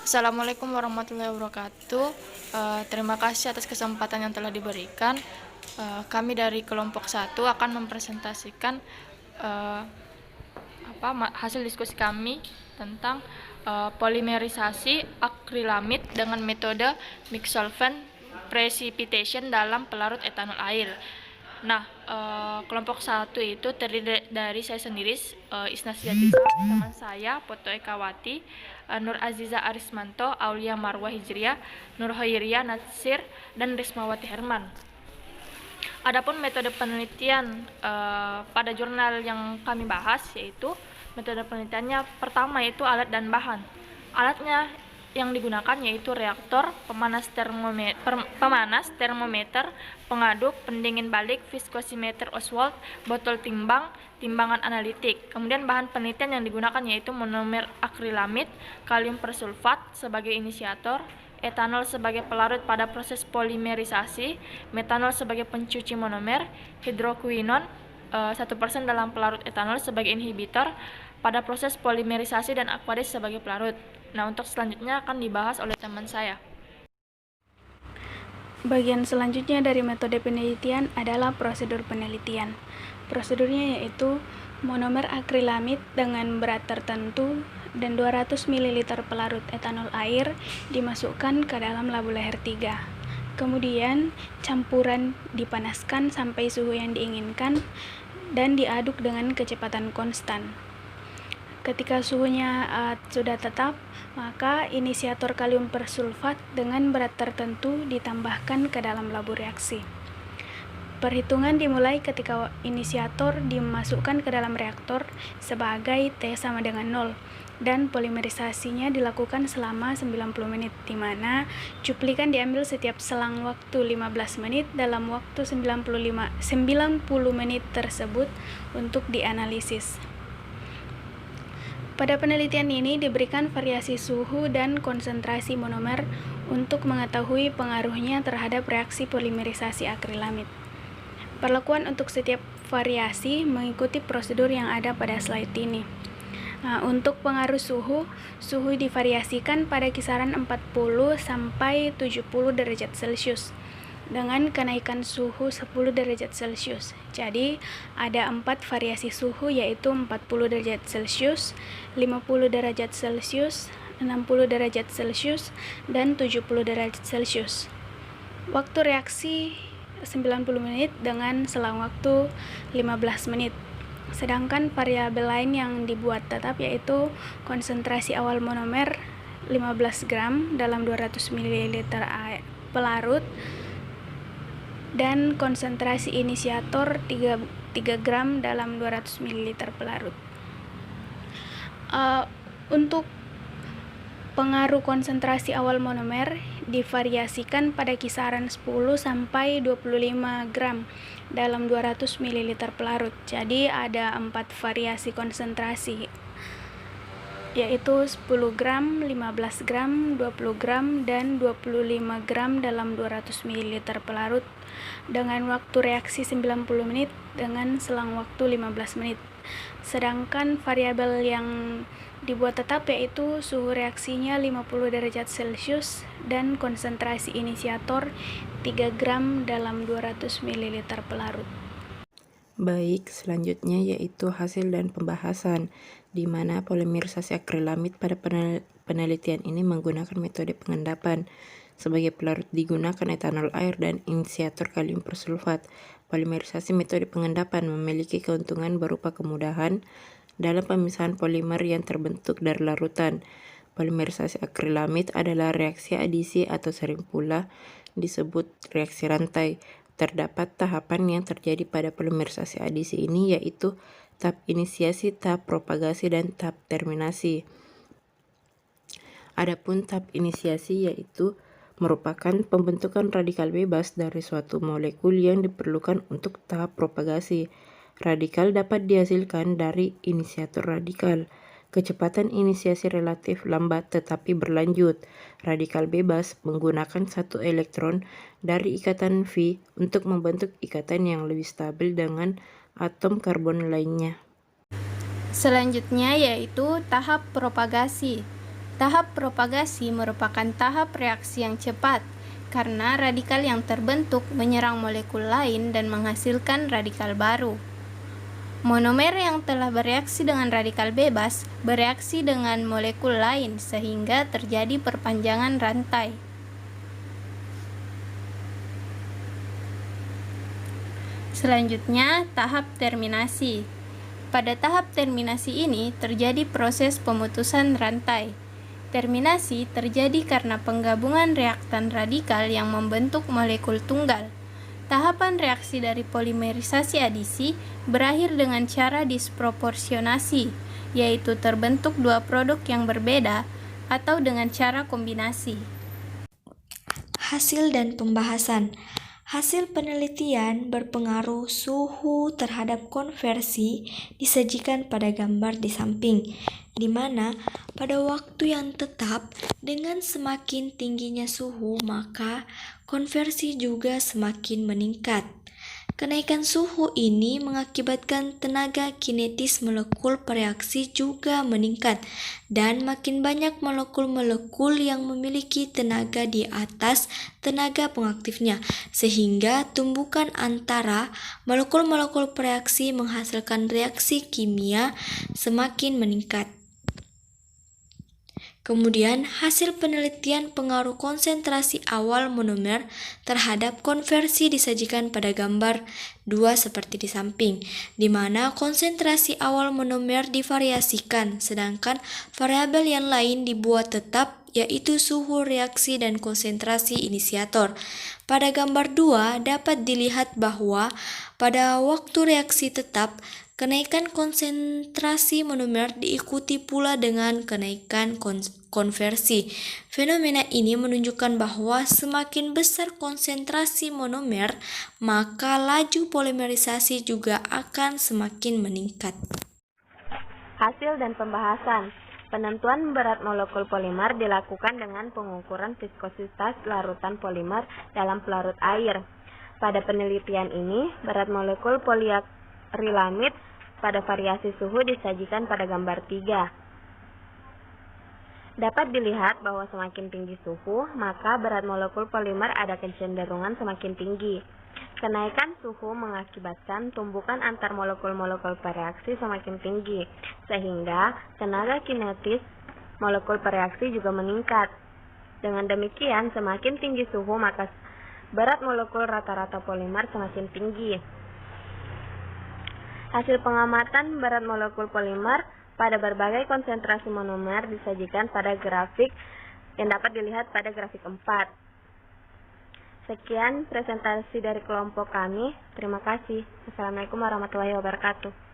Assalamualaikum warahmatullahi wabarakatuh. Terima kasih atas kesempatan yang telah diberikan. Kami dari kelompok 1 akan mempresentasikan eh, hasil diskusi kami tentang polimerisasi akrilamid dengan metode mixed solvent precipitation dalam pelarut etanol air. Nah, kelompok 1 itu terdiri dari saya sendiri, Isna Sejatisa, teman saya, Poto Ekawati, Nur Aziza Arismanto, Aulia Marwah Hijriah, Nur Hoiria Natsir, dan Rismawati Herman. Adapun metode penelitian pada jurnal yang kami bahas, yaitu metode penelitiannya pertama yaitu alat dan bahan. Alatnya yang digunakan yaitu reaktor, pemanas termometer, pengaduk, pendingin balik, viskosimeter Oswald, botol timbang, timbangan analitik. Kemudian bahan penelitian yang digunakan yaitu monomer akrilamid, kalium persulfat sebagai inisiator, etanol sebagai pelarut pada proses polimerisasi, metanol sebagai pencuci monomer, hidrokuinon 1% dalam pelarut etanol sebagai inhibitor pada proses polimerisasi, dan aqueous sebagai pelarut. Nah, untuk selanjutnya akan dibahas oleh teman saya. Bagian selanjutnya dari metode penelitian adalah prosedur penelitian. Prosedurnya yaitu monomer akrilamid dengan berat tertentu dan 200 ml pelarut etanol air dimasukkan ke dalam labu leher 3. Kemudian campuran dipanaskan sampai suhu yang diinginkan dan diaduk dengan kecepatan konstan. Ketika suhunya sudah tetap, maka inisiator kalium persulfat dengan berat tertentu ditambahkan ke dalam labu reaksi. Perhitungan dimulai ketika inisiator dimasukkan ke dalam reaktor sebagai T sama dengan 0 dan polimerisasinya dilakukan selama 90 menit, di mana cuplikan diambil setiap selang waktu 15 menit dalam waktu 90 menit tersebut untuk dianalisis. Pada penelitian ini diberikan variasi suhu dan konsentrasi monomer untuk mengetahui pengaruhnya terhadap reaksi polimerisasi akrilamid. Perlakuan untuk setiap variasi mengikuti prosedur yang ada pada slide ini. Nah, untuk pengaruh suhu divariasikan pada kisaran 40 sampai 70 derajat Celcius dengan kenaikan suhu 10 derajat Celcius. Jadi, ada 4 variasi suhu, yaitu 40 derajat Celcius, 50 derajat Celcius, 60 derajat Celcius, dan 70 derajat Celcius. Waktu reaksi 90 menit dengan selang waktu 15 menit. Sedangkan variabel lain yang dibuat tetap yaitu konsentrasi awal monomer 15 gram dalam 200 ml pelarut dan konsentrasi inisiator 3 gram dalam 200 ml pelarut. Untuk pengaruh konsentrasi awal monomer divariasikan pada kisaran 10 sampai 25 gram dalam 200 ml pelarut. Jadi ada 4 variasi konsentrasi, yaitu 10 gram, 15 gram, 20 gram, dan 25 gram dalam 200 ml pelarut dengan waktu reaksi 90 menit dengan selang waktu 15 menit. Sedangkan variabel yang dibuat tetap yaitu suhu reaksinya 50 derajat Celcius dan konsentrasi inisiator 3 gram dalam 200 ml pelarut. Baik, selanjutnya yaitu hasil dan pembahasan, di mana polimerisasi akrilamid pada penelitian ini menggunakan metode pengendapan. Sebagai pelarut digunakan etanol air dan inisiator kalium persulfat. Polimerisasi metode pengendapan memiliki keuntungan berupa kemudahan dalam pemisahan polimer yang terbentuk dari larutan. Polimerisasi akrilamid adalah reaksi adisi atau sering pula disebut reaksi rantai. Terdapat tahapan yang terjadi pada polimerisasi adisi ini, yaitu tahap inisiasi, tahap propagasi, dan tahap terminasi. Adapun tahap inisiasi yaitu merupakan pembentukan radikal bebas dari suatu molekul yang diperlukan untuk tahap propagasi. Radikal dapat dihasilkan dari inisiator radikal. Kecepatan inisiasi relatif lambat tetapi berlanjut. Radikal bebas menggunakan satu elektron dari ikatan V untuk membentuk ikatan yang lebih stabil dengan atom karbon lainnya. Selanjutnya yaitu tahap propagasi. Tahap propagasi merupakan tahap reaksi yang cepat, karena radikal yang terbentuk menyerang molekul lain dan menghasilkan radikal baru. Monomer yang telah bereaksi dengan radikal bebas bereaksi dengan molekul lain sehingga terjadi perpanjangan rantai. Selanjutnya, tahap terminasi. Pada tahap terminasi ini terjadi proses pemutusan rantai. Terminasi terjadi karena penggabungan reaktan radikal yang membentuk molekul tunggal. Tahapan reaksi dari polimerisasi adisi berakhir dengan cara disproporsionasi, yaitu terbentuk dua produk yang berbeda atau dengan cara kombinasi. Hasil dan pembahasan. Hasil penelitian berpengaruh suhu terhadap konversi disajikan pada gambar di samping, di mana pada waktu yang tetap dengan semakin tingginya suhu maka konversi juga semakin meningkat. Kenaikan suhu ini mengakibatkan tenaga kinetis molekul bereaksi juga meningkat dan makin banyak molekul-molekul yang memiliki tenaga di atas tenaga pengaktifnya, sehingga tumbukan antara molekul-molekul bereaksi menghasilkan reaksi kimia semakin meningkat. Kemudian, hasil penelitian pengaruh konsentrasi awal monomer terhadap konversi disajikan pada gambar 2 seperti di samping, di mana konsentrasi awal monomer divariasikan, sedangkan variabel yang lain dibuat tetap, yaitu suhu reaksi dan konsentrasi inisiator. Pada gambar 2 dapat dilihat bahwa pada waktu reaksi tetap, kenaikan konsentrasi monomer diikuti pula dengan kenaikan konversi. Fenomena ini menunjukkan bahwa semakin besar konsentrasi monomer, maka laju polimerisasi juga akan semakin meningkat. Hasil dan pembahasan. Penentuan berat molekul polimer dilakukan dengan pengukuran viskositas larutan polimer dalam pelarut air. Pada penelitian ini, berat molekul poliakrilamid pada variasi suhu disajikan pada gambar 3. Dapat dilihat bahwa semakin tinggi suhu, maka berat molekul polimer ada kecenderungan semakin tinggi. Kenaikan suhu mengakibatkan tumbukan antar molekul-molekul bereaksi semakin tinggi, sehingga tenaga kinetis molekul bereaksi juga meningkat. Dengan demikian, semakin tinggi suhu, maka berat molekul rata-rata polimer semakin tinggi. Hasil pengamatan berat molekul polimer pada berbagai konsentrasi monomer disajikan pada grafik yang dapat dilihat pada grafik 4. Sekian presentasi dari kelompok kami. Terima kasih. Assalamualaikum warahmatullahi wabarakatuh.